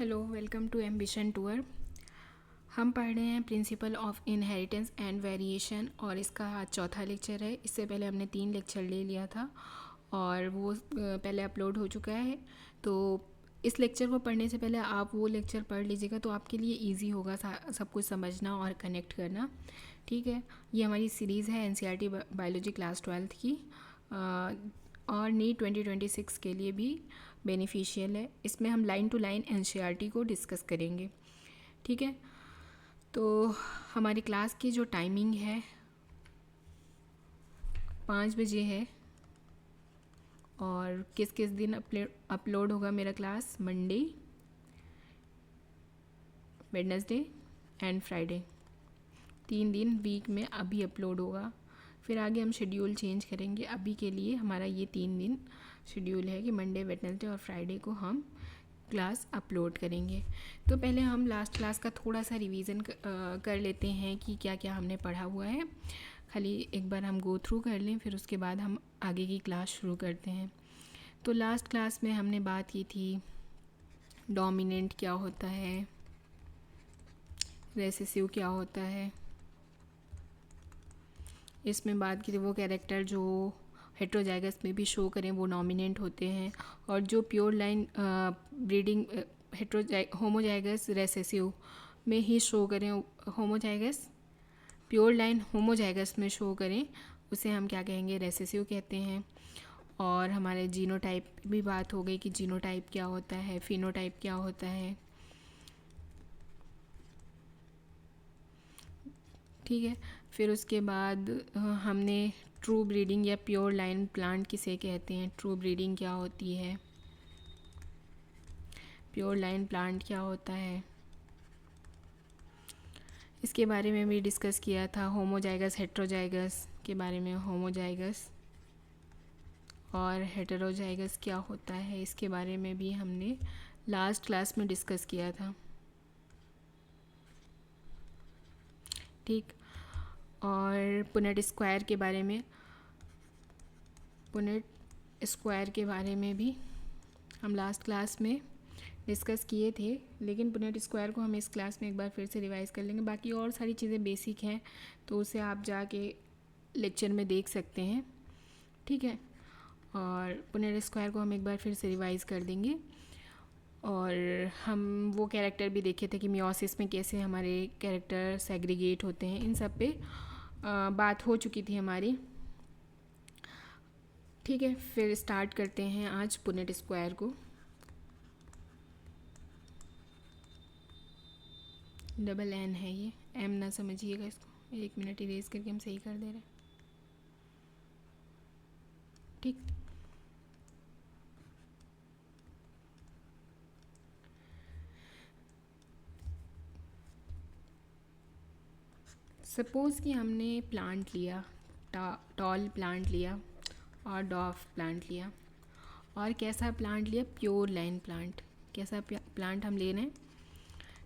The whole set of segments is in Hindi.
Hello, welcome to ambition tour. हम पढ़ रहे हैं principle of inheritance and variation और इसका आज चौथा लेक्चर है। इससे पहले हमने 3 लेक्चर ले लिया था और वो पहले अपलोड हो चुका है। तो इस लेक्चर को पढ़ने से पहले आप वो लेक्चर पढ़ लीजिएगा तो आपके लिए इजी होगा सब कुछ समझना और कनेक्ट करना। ठीक है, ये हमारी सीरीज़ है एनसीईआरटी बायोलॉजी क्लास 12 की और नीट 2026 के लिए भी बेनिफिशियल है। इसमें हम लाइन टू लाइन एनसीईआरटी को डिस्कस करेंगे। ठीक है, तो हमारी क्लास की जो टाइमिंग है 5 बजे है और किस किस दिन अपलोड होगा मेरा class? Monday, Wednesday and Friday. 3 दिन वीक में अभी अपलोड होगा। फिर आगे हम शेड्यूल चेंज करेंगे। अभी के लिए हमारा ये 3 दिन शेड्यूल है कि मंडे, वेडनेसडे और फ्राइडे को हम क्लास अपलोड करेंगे। तो पहले हम लास्ट क्लास का थोड़ा सा रिवीजन कर लेते हैं कि क्या क्या हमने पढ़ा हुआ है। खाली एक बार हम गो थ्रू कर लें, फिर उसके बाद हम आगे की क्लास शुरू करते हैं। तो लास्ट क्लास में हमने बात की थी डोमिनेंट क्या होता है, रेसेसिव क्या होता है। इसमें बात की थी वो कैरेक्टर जो हेट्रोजाइगस में भी शो करें वो डोमिनेंट होते हैं और जो pure line breeding homozygous recessive में ही शो करें, होमोजाइगस प्योर लाइन होमोजाइगस में शो करें उसे हम क्या कहेंगे? रेसेसिव कहते हैं। और हमारे जीनोटाइप भी बात हो गई कि जीनोटाइप क्या होता है, फिनोटाइप क्या होता है। ठीक है, फिर उसके बाद हमने ट्रू ब्रीडिंग या प्योर लाइन प्लांट किसे कहते हैं, ट्रू ब्रीडिंग क्या होती है, प्योर लाइन प्लांट क्या होता है, इसके बारे में भी डिस्कस किया था। होमोजाइगस हेट्रोजाइगस के बारे में, होमोजाइगस और हेटेरोजाइगस क्या होता है इसके बारे में भी हमने लास्ट क्लास में डिस्कस किया था। ठीक, और पुनेट स्क्वायर के बारे में, पुनेट स्क्वायर के बारे में भी हम लास्ट क्लास में डिस्कस किए थे, लेकिन पुनेट स्क्वायर को हम इस क्लास में एक बार फिर से रिवाइज कर लेंगे। बाकी और सारी चीज़ें बेसिक हैं तो उसे आप जाके लेक्चर में देख सकते हैं। ठीक है, और पुनेट स्क्वायर को हम एक बार फिर से रिवाइज कर देंगे। और हम वो कैरेक्टर भी देखे थे कि मियोसिस में कैसे हमारे कैरेक्टर सेग्रीगेट होते हैं, इन सब पे बात हो चुकी थी हमारी। ठीक है, फिर स्टार्ट करते हैं आज पुनेट स्क्वायर को। डबल एन है ये, एम ना समझिएगा इसको। 1 मिनट इरेज करके हम सही कर दे रहे हैं। ठीक, सपोज़ कि हमने प्लांट लिया, टॉल प्लांट लिया और डॉफ प्लांट लिया। और कैसा प्लांट लिया? Pure line plant. कैसा प्लांट हम ले रहे हैं?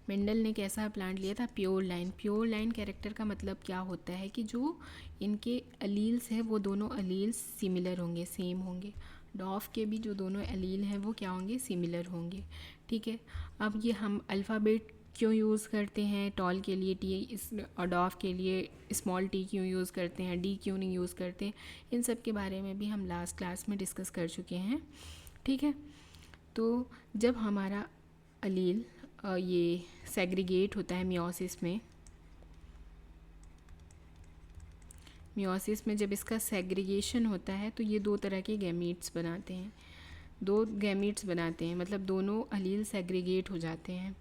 मेंडल ने कैसा प्लांट लिया था? Pure line. Pure line character का मतलब क्या होता है कि जो इनके अलील्स हैं वो दोनों अलील्स सिमिलर होंगे, सेम होंगे। डॉफ के भी जो दोनों अलील हैं वो क्या होंगे? सिमिलर होंगे। ठीक है, अब ये हम अल्फ़ाबेट क्यों यूज़ करते हैं? टॉल के लिए टी, इस और डॉफ के लिए स्मॉल टी क्यों यूज़ करते हैं, डी क्यों नहीं यूज़ करते? इन सब के बारे में भी हम लास्ट क्लास में डिस्कस कर चुके हैं। ठीक है, तो जब हमारा अलील ये सेग्रीगेट होता है मियोसिस में, मियोसिस में जब इसका सेग्रीगेशन होता है तो ये 2 तरह के गैमीट्स बनाते हैं। 2 गैमीट्स बनाते हैं, मतलब दोनों अलील सेग्रीगेट हो जाते हैं।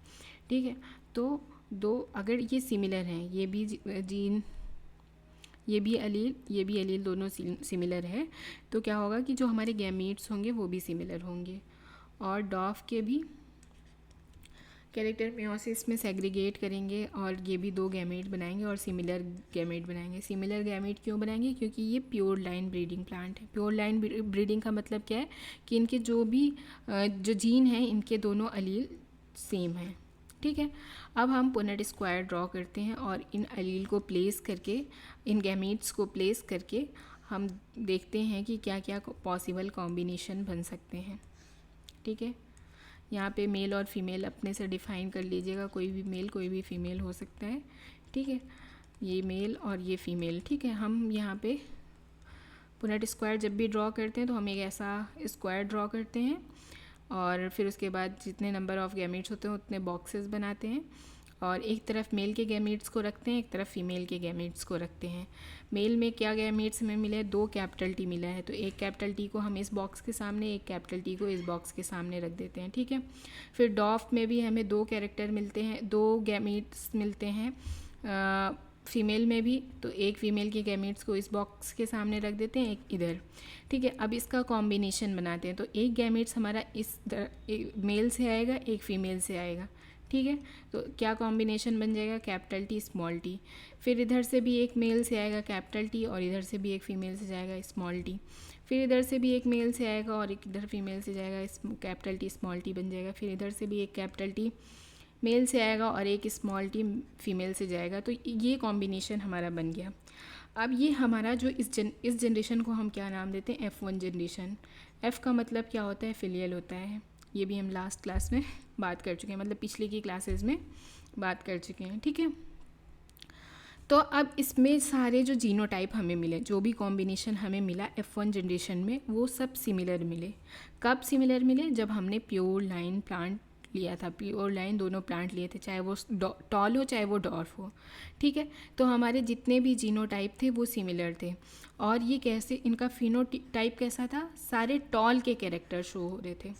ठीक है, तो दो अगर ये सिमिलर हैं, ये भी जीन, ये भी अलील दोनों सिमिलर है, तो क्या होगा कि जो हमारे गैमीट्स होंगे वो भी सिमिलर होंगे। और डॉफ के भी कैरेक्टर मियोसिस में सेग्रीगेट करेंगे और ये भी 2 गैमेट बनाएंगे और सिमिलर गैमेट बनाएंगे। सिमिलर गैमेट क्यों बनाएंगे? क्योंकि ये प्योर लाइन ब्रीडिंग प्लांट है। प्योर लाइन ब्रीडिंग का मतलब क्या है कि इनके जो भी जो जीन हैं इनके दोनों अलील सेम हैं। ठीक है, अब हम पुनेट स्क्वायर ड्रॉ करते हैं और इन अलील को प्लेस करके, इन गैमेट्स को प्लेस करके हम देखते हैं कि क्या क्या पॉसिबल कॉम्बिनेशन बन सकते हैं। ठीक है, यहाँ पे मेल और फीमेल अपने से डिफाइन कर लीजिएगा, कोई भी मेल कोई भी फीमेल हो सकता है, ठीक है। ये मेल और ये फीमेल, ठीक है। हम यहाँ पे पुनेट स्क्वायर जब भी ड्रॉ करते हैं तो हम एक ऐसा स्क्वायर ड्रॉ करते हैं और फिर उसके बाद जितने नंबर ऑफ़ गैमीट्स होते हैं उतने बॉक्सेस बनाते हैं और एक तरफ मेल के गैमीट्स को रखते हैं, एक तरफ फीमेल के गैमीट्स को रखते हैं। मेल में क्या गैमीट्स हमें मिले, 2 कैपिटल टी मिला है, तो एक कैपिटल टी को हम इस बॉक्स के सामने, एक कैपिटल टी को इस बॉक्स के सामने रख देते हैं, ठीक है। फिर डॉफ में भी हमें 2 कैरेक्टर मिलते हैं, 2 गैमीट्स मिलते हैं फीमेल में भी, तो एक फ़ीमेल के गैमीट्स को इस बॉक्स के सामने रख देते हैं, एक इधर, ठीक है। अब इसका कॉम्बिनेशन बनाते हैं, तो एक गैमीट्स हमारा इस मेल से आएगा, एक फ़ीमेल से आएगा, ठीक है। तो क्या कॉम्बिनेशन बन जाएगा, कैपिटल टी स्मॉल टी। फिर इधर से भी एक मेल से आएगा कैपिटल टी और इधर से भी एक फ़ीमेल से जाएगा स्मॉल टी। फिर इधर से भी एक मेल से आएगा और एक इधर फीमेल से जाएगा, कैपिटल टी स्मॉल टी बन जाएगा। फिर इधर से भी एक कैपिटल टी मेल से आएगा और एक स्मॉल टी फीमेल से जाएगा, तो ये कॉम्बिनेशन हमारा बन गया। अब ये हमारा जो इस जनरेशन को हम क्या नाम देते हैं, F1 जनरेशन। F का मतलब क्या होता है, फिलियल होता है। ये भी हम लास्ट क्लास में बात कर चुके हैं, मतलब पिछले की क्लासेस में बात कर चुके हैं, ठीक है। तो अब इसमें सारे जो जीनोटाइप हमें मिले, जो भी कॉम्बिनेशन हमें मिला F1 जनरेशन में, वो सब सिमिलर मिले। कब सिमिलर मिले, जब हमने प्योर लाइन प्लांट लिया था। प्योर लाइन दोनों प्लांट लिए थे, चाहे वो टॉल हो चाहे वो डॉर्फ हो, ठीक है। तो हमारे जितने भी जीनोटाइप थे वो सिमिलर थे। और ये कैसे, इनका फिनोटाइप कैसा था, सारे टॉल के कैरेक्टर शो हो रहे थे।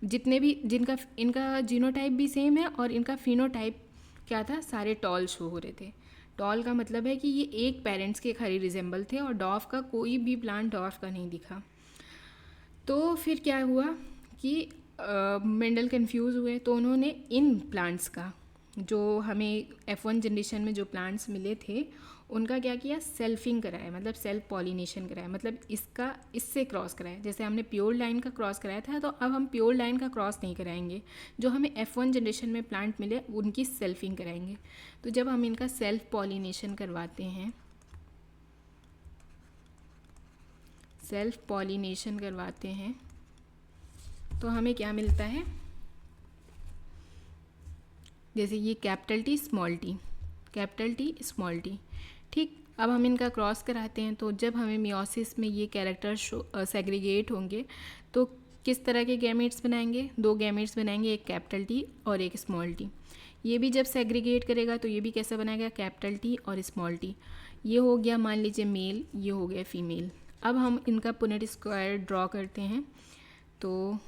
जितने भी जिनका इनका जीनोटाइप भी सेम है और इनका फिनोटाइप क्या था, सारे टॉल शो हो रहे थे। टॉल का मतलब है कि ये एक पेरेंट्स के खरी रिजेंबल थे और डॉर्फ का कोई भी प्लांट डॉर्फ का नहीं दिखा। तो फिर क्या हुआ कि मेंडल कंफ्यूज हुए, तो उन्होंने इन प्लांट्स का, जो हमें F1 जनरेशन में जो प्लांट्स मिले थे, उनका क्या किया, सेल्फिंग कराया, मतलब सेल्फ पॉलिनेशन कराया, मतलब इसका इससे क्रॉस कराया। जैसे हमने प्योर लाइन का क्रॉस कराया था, तो अब हम प्योर लाइन का क्रॉस नहीं कराएंगे, जो हमें F1 जनरेशन में प्लांट मिले उनकी सेल्फिंग कराएंगे। तो जब हम इनका सेल्फ पॉलिनेशन करवाते हैं, सेल्फ पॉलिनेशन करवाते हैं, तो हमें क्या मिलता है, जैसे ये capital T small T, capital T small T, ठीक। अब हम इनका क्रॉस कराते हैं, तो जब हमें मियोसिस में ये कैरेक्टर सेग्रीगेट होंगे, तो किस तरह के गैमेट्स बनाएंगे, 2 गैमेट्स बनाएंगे, एक कैपिटल टी और एक स्मॉल टी। ये भी जब सेग्रीगेट करेगा तो ये भी कैसा बनाएगा, कैपिटल टी और स्मॉल टी। ये हो गया मान लीजिए मेल, ये हो गया फीमेल। अब हम इनका पुनेट स्क्वायर ड्रॉ करते हैं, तो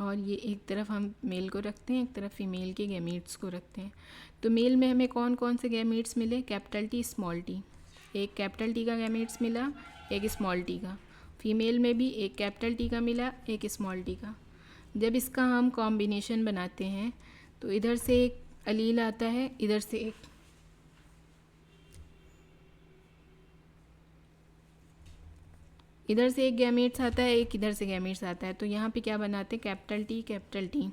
और ये एक तरफ हम मेल को रखते हैं, एक तरफ फीमेल के गैमीट्स को रखते हैं। तो मेल में हमें कौन कौन से गैमीट्स मिले, कैपिटल टी स्मॉल टी, एक कैपिटल टी का गैमीट्स मिला, एक स्मॉल टी का। फीमेल में भी एक कैपिटल टी का मिला, एक स्मॉल टी का। जब इसका हम कॉम्बिनेशन बनाते हैं तो इधर से एक अलील आता है, इधर से एक गैमेट्स आता है, एक इधर से गैमेट्स आता है। तो यहाँ पे क्या बनाते हैं, कैपिटल टी,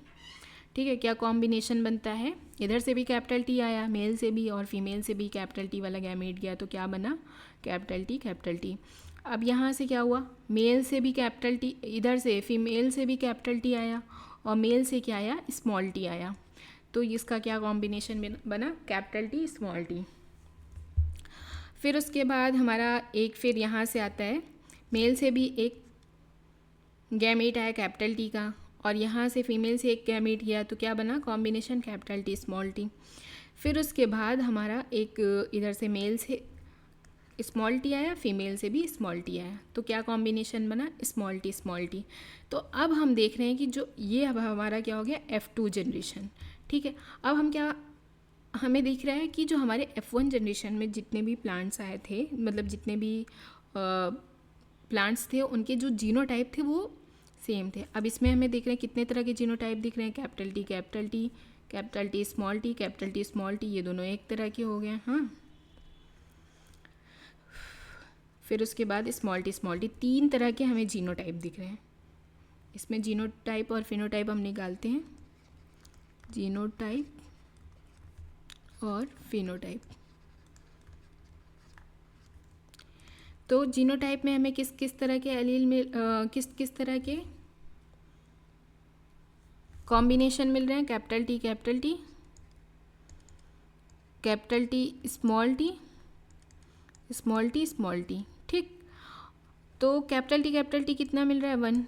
ठीक है। क्या कॉम्बिनेशन बनता है, इधर से भी कैपिटल टी आया, मेल से भी और फीमेल से भी कैपिटल टी वाला गैमेट गया, तो क्या बना, कैपिटल टी। अब यहाँ से क्या हुआ, मेल से भी कैपिटल टी, इधर से फीमेल से भी कैपिटल टी आया और मेल से क्या आया, स्मॉल टी आया। तो इसका क्या कॉम्बिनेशन बना, कैपिटल टी स्मॉल टी। फिर उसके बाद हमारा एक, फिर यहाँ से आता है, मेल से भी एक गैमेट आया कैपिटल टी का और यहाँ से फीमेल से एक गैमेट गया, तो क्या बना, combination capital T small T. फिर उसके बाद हमारा एक इधर से मेल से स्मॉल टी आया, फीमेल से भी स्मॉल टी आया, तो क्या कॉम्बिनेशन बना, स्मॉल टी। तो अब हम देख रहे हैं कि जो ये अब हमारा क्या हो गया, F2 जनरेशन, ठीक है। अब हम क्या, हमें दिख रहा है कि जो हमारे F1 जनरेशन में जितने भी प्लांट्स आए थे, मतलब जितने भी प्लांट्स थे, उनके जो जीनोटाइप थे वो सेम थे। अब इसमें हमें देख रहे हैं कितने तरह के जीनोटाइप दिख रहे हैं, capital T, capital T small T, ये दोनों एक तरह के हो गए, हाँ। फिर उसके बाद स्मॉल टी, 3 तरह के हमें जीनोटाइप दिख रहे हैं। इसमें जीनोटाइप और फिनोटाइप हम निकालते हैं, जीनोटाइप और फिनोटाइप। तो जीनोटाइप में हमें किस किस तरह के एलील में किस किस तरह के कॉम्बिनेशन मिल रहे हैं? Capital T capital T, capital T small T, small T small T. ठीक, तो कैपिटल टी कितना मिल रहा है? 1।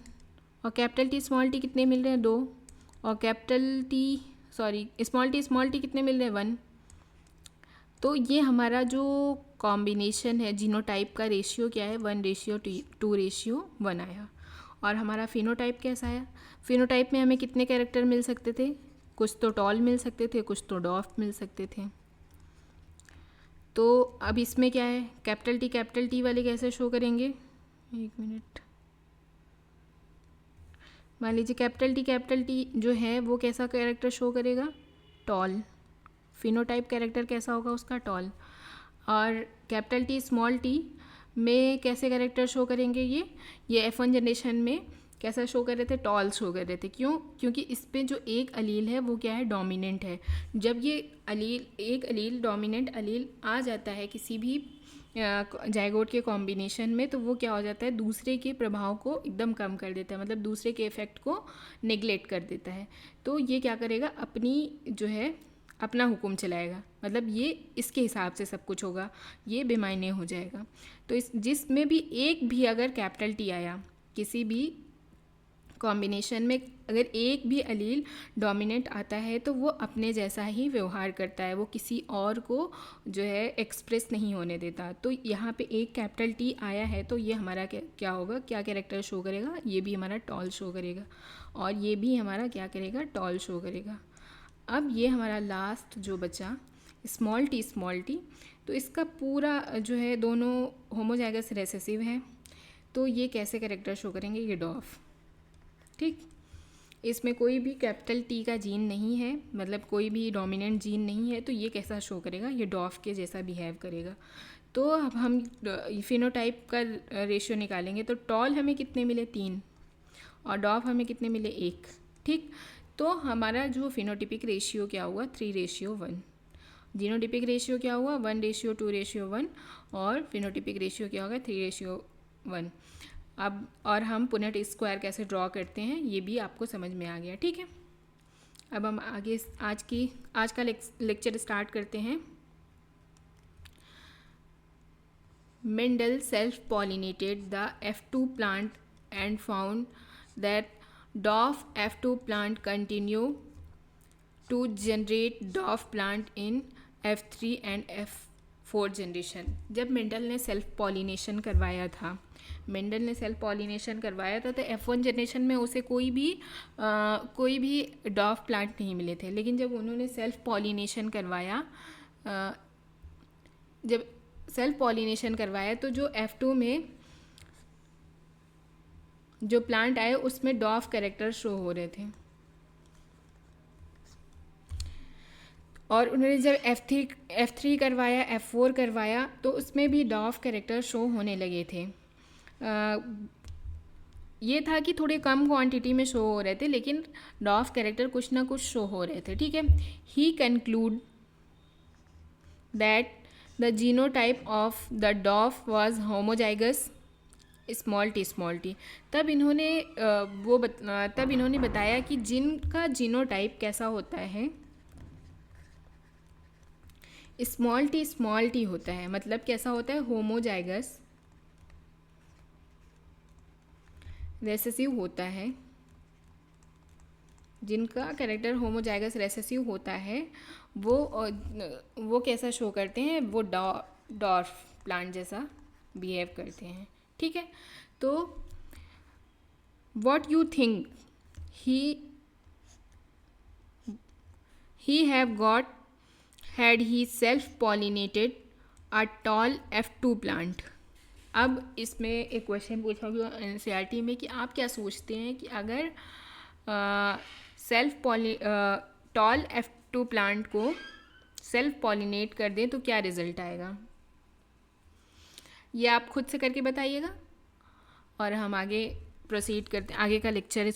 और कैपिटल टी स्मॉल टी कितने मिल रहे हैं? 2। और स्मॉल टी कितने मिल रहे हैं? 1। तो ये हमारा जो कॉम्बिनेशन है जीनोटाइप का रेशियो क्या है? 1:2:1 आया। और हमारा फिनोटाइप कैसा आया? फिनोटाइप में हमें कितने कैरेक्टर मिल सकते थे? कुछ तो टॉल मिल सकते थे, कुछ तो डॉफ मिल सकते थे। तो अब इसमें क्या है? कैपिटल टी वाले कैसे शो करेंगे? एक मिनट, मान लीजिए कैपिटल टी जो है वो कैसा कैरेक्टर शो करेगा? टॉल। फिनोटाइप कैरेक्टर कैसा होगा उसका? टॉल। और कैपिटल टी स्मॉल टी में कैसे कैरेक्टर शो करेंगे? ये F1 जनरेशन में कैसा शो कर रहे थे? टॉल शो कर रहे थे। क्यों? क्योंकि इस पे जो एक अलील है वो क्या है? डोमिनेंट है। जब ये एक अलील डोमिनेंट अलील आ जाता है किसी भी जाइगोट के कॉम्बिनेशन में, तो वो क्या हो जाता है? दूसरे के प्रभाव को एकदम कम कर देता है, मतलब दूसरे के इफ़ेक्ट को नेग्लेक्ट कर देता है। तो ये क्या करेगा? अपना हुक्म चलाएगा, मतलब ये इसके हिसाब से सब कुछ होगा, ये बेमायने हो जाएगा। तो जिसमें भी एक भी अगर कैपिटल टी आया किसी भी कॉम्बिनेशन में, अगर एक भी अलील डोमिनेंट आता है तो वो अपने जैसा ही व्यवहार करता है, वो किसी और को जो है एक्सप्रेस नहीं होने देता। तो यहाँ पे एक कैपिटल टी आया है तो ये हमारा क्या होगा? क्या कैरेक्टर शो करेगा? ये भी हमारा टॉल शो करेगा, और ये भी हमारा क्या करेगा? टॉल शो करेगा। अब ये हमारा लास्ट जो बचा स्मॉल टी, तो इसका पूरा जो है दोनों होमोजाइगस रिसेसिव है, तो ये कैसे कैरेक्टर शो करेंगे? ये डॉफ। ठीक, इसमें कोई भी कैपिटल टी का जीन नहीं है, मतलब कोई भी डोमिनेंट जीन नहीं है, तो ये कैसा शो करेगा? ये डॉफ के जैसा बिहेव करेगा। तो अब हम फिनोटाइप का रेशियो निकालेंगे, तो टॉल हमें कितने मिले? 3, और डॉफ हमें कितने मिले? 1। ठीक, तो हमारा जो फिनोटिपिक रेशियो क्या हुआ? 3:1। जीनोटिपिक रेशियो क्या हुआ? 1:2:1, और फिनोटिपिक रेशियो क्या होगा? 3:1। अब और हम पुनेट स्क्वायर कैसे ड्रॉ करते हैं ये भी आपको समझ में आ गया। ठीक है, अब हम आगे आज का लेक्चर स्टार्ट करते हैं। Mendel self pollinated the F2 plant and found that dwarf F2 plant continue to generate dwarf plant in F3 and F4 generation. जब मेंडल ने सेल्फ पॉलिनेशन करवाया था तो F1 जनरेशन में उसे कोई भी डॉफ प्लांट नहीं मिले थे। लेकिन जब उन्होंने सेल्फ पॉलिनेशन करवाया तो जो F2 में जो प्लांट आए उसमें डॉफ कैरेक्टर शो हो रहे थे, और उन्होंने जब F3 करवाया, F4 करवाया, तो उसमें भी डॉफ कैरेक्टर शो होने लगे थे। ये था कि थोड़े कम क्वांटिटी में शो हो रहे थे, लेकिन डॉफ कैरेक्टर कुछ ना कुछ शो हो रहे थे। ठीक है, he conclude that the genotype of the dwarf was homozygous small t. तब इन्होंने बताया कि जिनका जीनोटाइप कैसा होता है? स्मॉल टी होता है। मतलब कैसा होता है? होमोजाइगस रेसेसिव होता है। जिनका कैरेक्टर होमोजाइगस रेसेसिव होता है वो कैसा शो करते हैं? वो डॉर्फ प्लांट जैसा बिहेव करते हैं। ठीक है, तो what you think he have got had he self pollinated a tall F2 plant। अब इसमें एक क्वेश्चन पूछा गया NCERT में कि आप क्या सोचते हैं कि अगर टॉल F2 प्लांट को सेल्फ पॉलिनेट कर दें तो क्या रिज़ल्ट आएगा? ये आप खुद से करके बताइएगा, और हम आगे प्रोसीड करते हैं, आगे का लेक्चर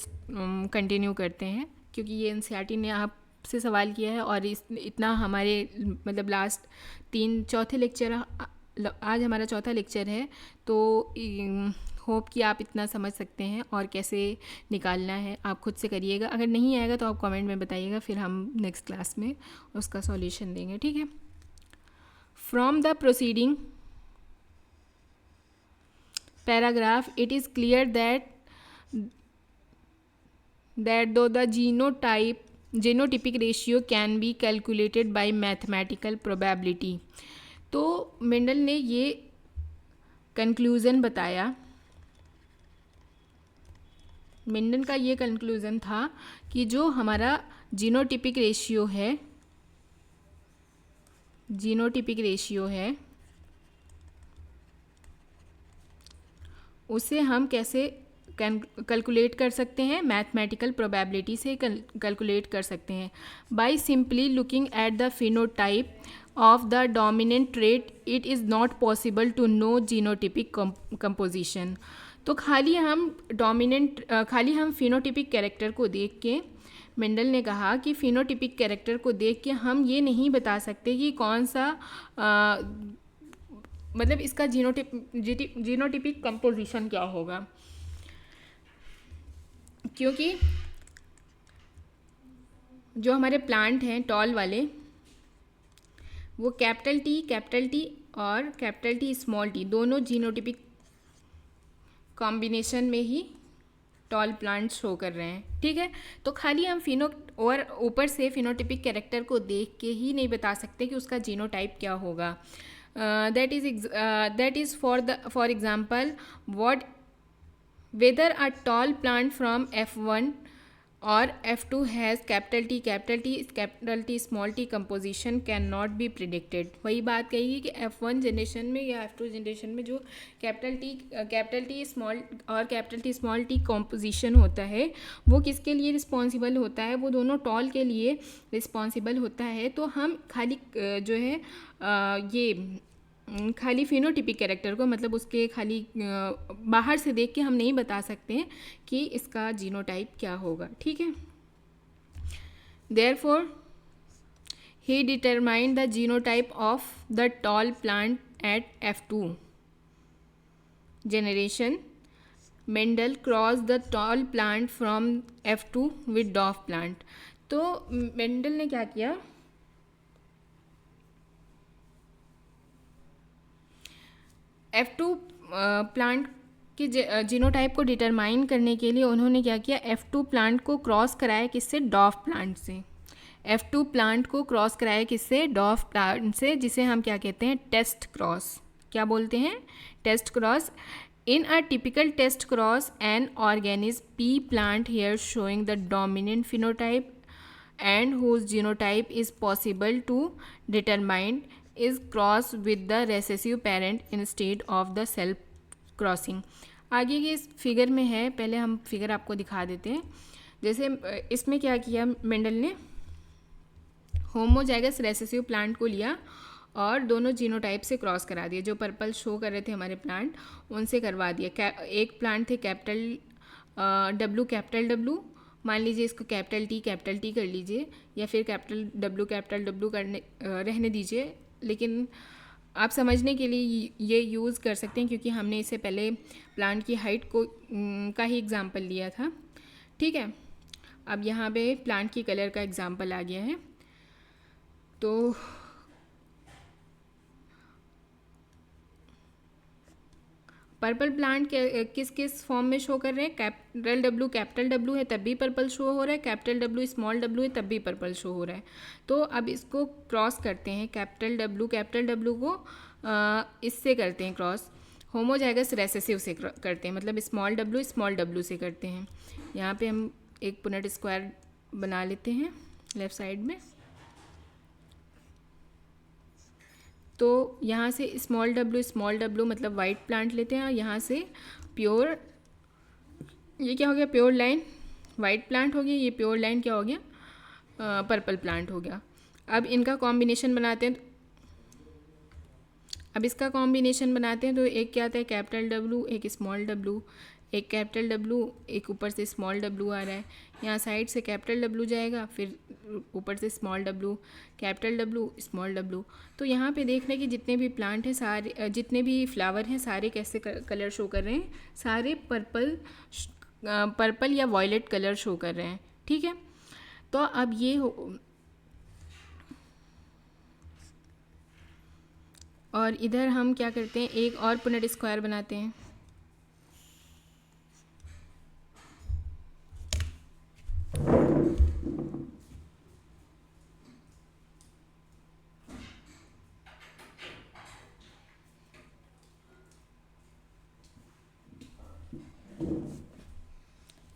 कंटिन्यू करते हैं, क्योंकि ये NCERT ने आपसे सवाल किया है और इतना हमारे मतलब लास्ट 3 चौथे लेक्चर आज हमारा चौथा लेक्चर है, तो होप कि आप इतना समझ सकते हैं और कैसे निकालना है आप खुद से करिएगा। अगर नहीं आएगा तो आप कमेंट में बताइएगा, फिर हम नेक्स्ट क्लास में उसका सॉल्यूशन देंगे, ठीक है। From the proceeding paragraph it is clear that though the genotypic ratio can be calculated by mathematical probability। तो मेंडल ने ये कंक्लूज़न बताया, मेंडल का ये कंक्लूज़न था कि जो हमारा जीनोटिपिक रेशियो है उसे हम कैसे कैलकुलेट कर सकते हैं, मैथमेटिकल प्रोबेबिलिटी से कैलकुलेट कर सकते हैं by simply looking at the phenotype of the dominant trait. It is not possible to know genotypic composition. तो खाली हम फिनोटिपिक कैरेक्टर को देख के, मेंडल ने कहा कि फिनोटिपिक कैरेक्टर को देख के हम ये बता सकते कि कौन सा मतलब इसका जीनोटिपिक कंपोजिशन क्या होगा, क्योंकि जो हमारे प्लांट हैं टॉल वाले वो कैपिटल टी और कैपिटल टी स्मॉल टी दोनों जीनोटिपिक कॉम्बिनेशन में ही टॉल प्लांट शो कर रहे हैं, ठीक है। तो खाली हम और ऊपर से फिनोटिपिक कैरेक्टर को देख के ही नहीं बता सकते कि उसका जीनोटाइप क्या होगा। That is for example whether a tall plant from F1 or F2 has capital T small t composition cannot be predicted। वही बात कही कि F1 जनरेशन में या F2 जनरेशन में जो कैपिटल टी स्मॉल और capital T small T composition होता है वो किसके लिए रिस्पॉन्सिबल होता है, वो दोनों टॉल के लिए रिस्पॉन्सिबल होता है। तो हम खाली जो है ये खाली फिनोटिपिक कैरेक्टर को, मतलब उसके खाली बाहर से देख के हम नहीं बता सकते हैं कि इसका जीनोटाइप क्या होगा, ठीक है। Therefore he determined the genotype of the tall plant at F2 generation. Mendel cross the tall plant from F2 with डॉफ plant. तो मेंडल ने क्या किया, F2 प्लांट के जीनोटाइप को डिटरमाइन करने के लिए उन्होंने क्या किया, F2 प्लांट को क्रॉस कराया किससे, डॉफ प्लांट से। F2 प्लांट को क्रॉस कराया किससे, डॉफ प्लांट से, जिसे हम क्या कहते हैं, टेस्ट क्रॉस। क्या बोलते हैं, test cross. In a typical test cross an organism pea plant here showing the dominant phenotype and whose genotype is possible to determine is crossed with the recessive parent instead of the self crossing। आगे के इस फिगर में है, पहले हम फिगर आपको दिखा देते हैं। जैसे इसमें क्या किया, मेंडल ने होमोजाइगस रेसेसिव प्लांट को लिया और दोनों जीनोटाइप से क्रॉस करा दिया। जो पर्पल शो कर रहे थे हमारे प्लांट उनसे करवा दिया। एक प्लांट थे कैपिटल डब्लू, मान लीजिए इसको कैपिटल टी कर लीजिए, या फिर कैपिटल डब्लू करने रहने दीजिए, लेकिन आप समझने के लिए ये यूज़ कर सकते हैं क्योंकि हमने इससे पहले प्लांट की हाइट का ही एग्जांपल लिया था, ठीक है। अब यहाँ पे प्लांट की कलर का एग्जांपल आ गया है। तो पर्पल प्लांट किस किस फॉर्म में शो कर रहे हैं, कैपिटल डब्लू है तब भी पर्पल शो हो रहा है, कैपिटल डब्लू स्मॉल डब्लू है तब भी पर्पल शो हो रहा है। तो अब इसको क्रॉस करते हैं, कैपिटल डब्लू को इससे करते हैं क्रॉस, होमोजाइगस रेसेसिव से करते हैं, मतलब स्मॉल डब्लू से करते हैं। यहाँ पे हम एक पुनेट स्क्वायर बना लेते हैं लेफ़्ट साइड में। तो यहाँ से स्मॉल डब्लू मतलब वाइट प्लांट लेते हैं, और यहाँ से प्योर, ये क्या हो गया, प्योर लाइन वाइट प्लांट हो गया, ये प्योर लाइन क्या हो गया, पर्पल प्लांट हो गया। अब इनका कॉम्बिनेशन बनाते हैं, अब इसका कॉम्बिनेशन बनाते हैं। तो एक क्या आता है, कैपिटल डब्लू, एक स्मॉल डब्लू, एक कैपिटल डब्लू, एक ऊपर से स्मॉल डब्लू आ रहा है, यहाँ साइड से कैपिटल डब्लू जाएगा, फिर ऊपर से small W, capital W, small W. तो यहाँ पे देख रहे हैं कि जितने भी प्लांट हैं सारे, जितने भी फ्लावर हैं सारे कैसे कलर शो कर रहे हैं, सारे पर्पल या वॉयलेट कलर शो कर रहे हैं। ठीक है, तो अब ये और इधर हम क्या करते हैं, एक और पुनेट स्क्वायर बनाते हैं।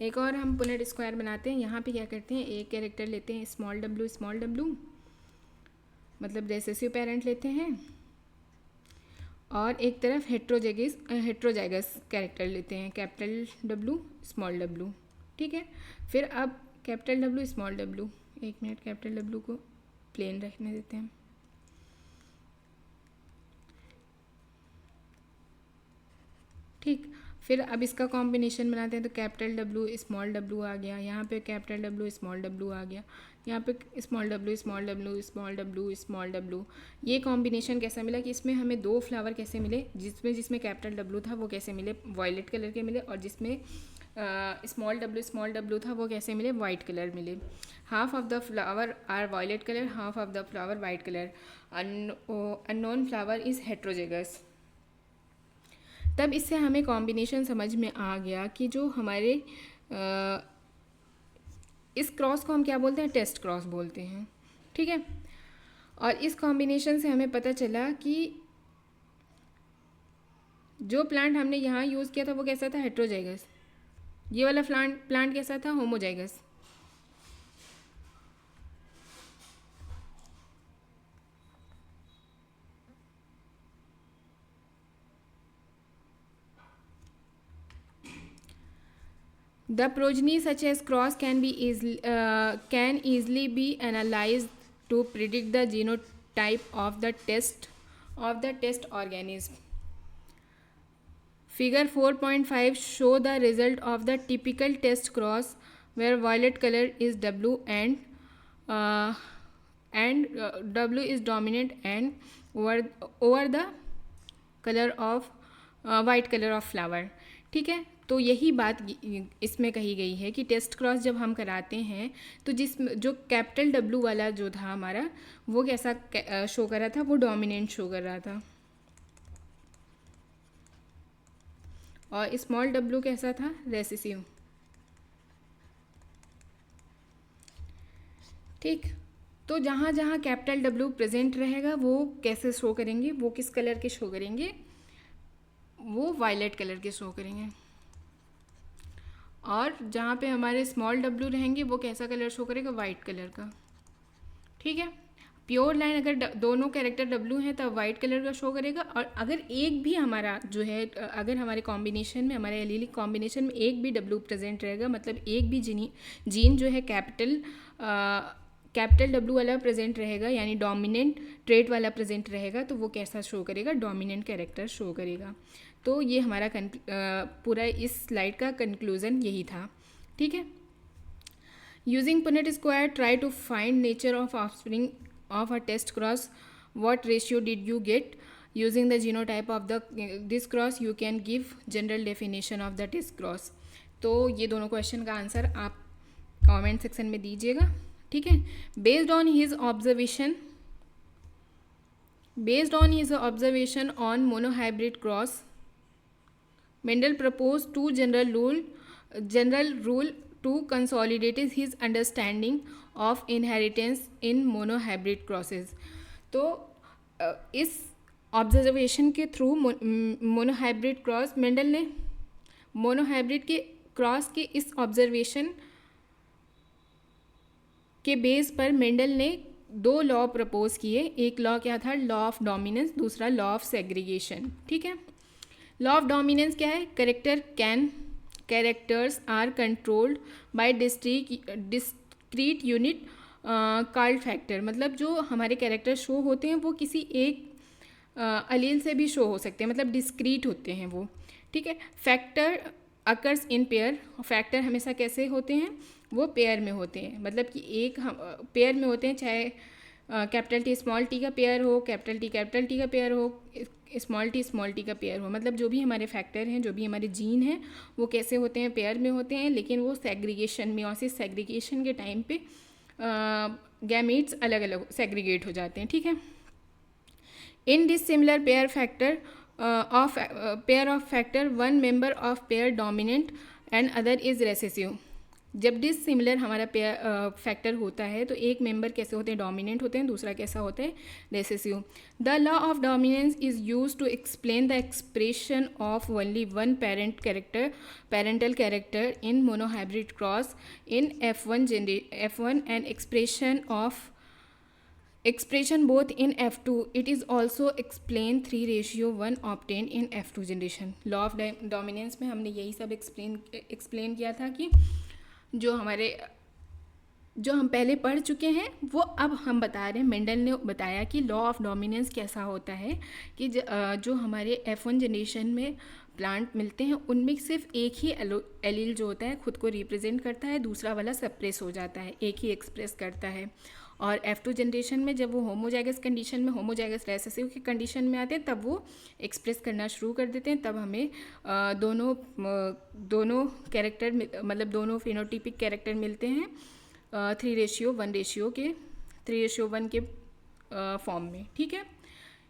एक और हम पुनेट स्क्वायर बनाते हैं। यहाँ पे क्या करते हैं, एक कैरेक्टर लेते हैं स्मॉल डब्लू, मतलब रेसेसिव पेरेंट लेते हैं, और एक तरफ हेट्रोजाइगस कैरेक्टर लेते हैं, कैपिटल डब्लू, स्मॉल डब्लू। ठीक है, फिर अब कैपिटल डब्लू, स्मॉल डब्लू, एक मिनट कैपिटल डब्लू को प्लेन रखने देते हैं। ठीक, फिर अब इसका कॉम्बिनेशन बनाते हैं। तो कैपिटल डब्लू, स्मॉल डब्लू आ गया, यहाँ पे कैपिटल डब्लू, स्मॉल डब्लू आ गया, यहाँ पे small W, small W, small W, small W. ये कॉम्बिनेशन कैसा मिला कि इसमें हमें दो फ्लावर कैसे मिले, जिसमें कैपिटल डब्लू था वो कैसे मिले, वॉयलेट कलर के मिले, और जिसमें स्मॉल डब्लू था वो कैसे मिले, वाइट कलर मिले। Half of the flower are violet colour, half of the flower white colour, unknown flower is heterozygous. तब इससे हमें कॉम्बिनेशन समझ में आ गया कि जो हमारे इस क्रॉस को हम क्या बोलते हैं, टेस्ट क्रॉस बोलते हैं। ठीक है, और इस कॉम्बिनेशन से हमें पता चला कि जो प्लांट हमने यहाँ यूज़ किया था वो कैसा था, हेट्रोजाइगस। ये वाला प्लांट कैसा था, homozygous. The progeny such as cross can easily be analyzed to predict the genotype of the test organism. Figure 4.5 show the result of the typical test cross where violet color is W and W is dominant and over the color of white color of flower. ठीक है, तो यही बात इसमें कही गई है कि टेस्ट क्रॉस जब हम कराते हैं तो जो कैपिटल डब्लू वाला जो था हमारा, वो कैसा शो कर रहा था, वो डोमिनेंट शो कर रहा था, और स्मॉल डब्लू कैसा था, रेसेसिव। ठीक, तो जहाँ जहाँ कैपिटल डब्लू प्रेजेंट रहेगा वो कैसे शो करेंगे, वो किस कलर के शो करेंगे, वो वायलेट कलर के शो करेंगे। और जहाँ पे हमारे स्मॉल डब्लू रहेंगे वो कैसा कलर शो करेगा, वाइट कलर का। ठीक है, प्योर लाइन अगर दोनों कैरेक्टर डब्लू हैं तो वाइट कलर का शो करेगा, और अगर एक भी हमारा जो है, अगर हमारे कॉम्बिनेशन में, हमारे एलीलिक कॉम्बिनेशन में एक भी डब्लू प्रेजेंट रहेगा, मतलब एक भी जीन जो है कैपिटल डब्लू वाला प्रेजेंट रहेगा, यानी डोमिनेंट ट्रेट वाला प्रेजेंट रहेगा, तो वो कैसा शो करेगा, डोमिनेंट कैरेक्टर शो करेगा। तो ये हमारा पूरा इस स्लाइड का कंक्लूज़न यही था। ठीक है, using Punnett square try to find nature of offspring of a test cross, what ratio did you get, using the genotype of this cross you can give general definition of the test cross. तो ये दोनों क्वेश्चन का आंसर आप कमेंट सेक्शन में दीजिएगा। ठीक है, based on his observation on monohybrid cross, Mendel proposed two general rule to consolidate his understanding of inheritance in monohybrid crosses. तो इस ऑब्जर्वेशन के थ्रू मोनोहाइब्रिड क्रॉस, मेंडल ने मोनोहाइब्रिड के क्रॉस के इस ऑब्जर्वेशन के बेस पर मेंडल ने दो लॉ प्रपोज किए। एक लॉ क्या था, लॉ ऑफ डोमिनेंस, दूसरा लॉ ऑफ सेग्रीगेशन। ठीक है, लॉ ऑफ डोमिनेंस क्या है, characters are controlled by discrete unit called factor. मतलब जो हमारे कैरेक्टर शो होते हैं वो किसी एक अलील से भी शो हो सकते हैं, मतलब डिस्क्रीट होते हैं वो। ठीक है, factor occurs in pair, factor हमेशा कैसे होते हैं, वो पेयर में होते हैं, मतलब कि एक हम पेयर में होते हैं, चाहे कैपिटल टी स्मॉल टी का पेयर हो, कैपिटल टी का पेयर हो, स्मॉल टी का पेयर हो, मतलब जो भी हमारे फैक्टर हैं, जो भी हमारे जीन हैं, वो कैसे होते हैं, पेयर में होते हैं, लेकिन वो सेग्रीगेशन, मियोसिस सेग्रीगेशन के टाइम पे गैमीट्स अलग अलग सेग्रीगेट हो जाते हैं, ठीक है। In this similar pair of factor one member of pair dominant and other is recessive. जब डिस सिमिलर हमारा पेयर फैक्टर होता है तो एक मेंबर कैसे होते हैं, डोमिनेंट होते हैं, दूसरा कैसा होता है, recessive. The law of dominance is use to explain the expression of only one parental character in monohybrid cross in F1 and expression both in F2. It is also explained 3:1 obtained in F2 generation. Law of dominance में हमने यही सब एक्सप्लेन किया था कि जो हम पहले पढ़ चुके हैं वो अब हम बता रहे हैं। मेंडल ने बताया कि लॉ ऑफ डोमिनेंस कैसा होता है कि जो हमारे F1 जनरेशन में प्लांट मिलते हैं उनमें सिर्फ एक ही एलील जो होता है खुद को रिप्रेजेंट करता है, दूसरा वाला सप्रेस हो जाता है, एक ही एक्सप्रेस करता है। और F2 जनरेशन में जब वो होमोजाइगस कंडीशन में, होमोजाइगस रेसेसिव की कंडीशन में आते हैं तब वो एक्सप्रेस करना शुरू कर देते हैं, तब हमें दोनों कैरेक्टर, मतलब दोनों फिनोटिपिक कैरेक्टर मिलते हैं 3:1 के फॉर्म में, ठीक है।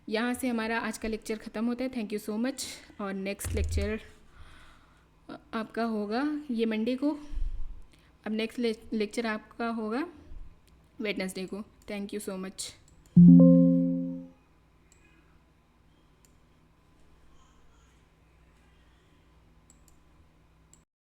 यहाँ से हमारा आज का लेक्चर ख़त्म होता है। Thank you so much. और नेक्स्ट लेक्चर आपका होगा ये मंडे को, अब नेक्स्ट लेक्चर आपका होगा वेडनेसडे को। Thank you so much.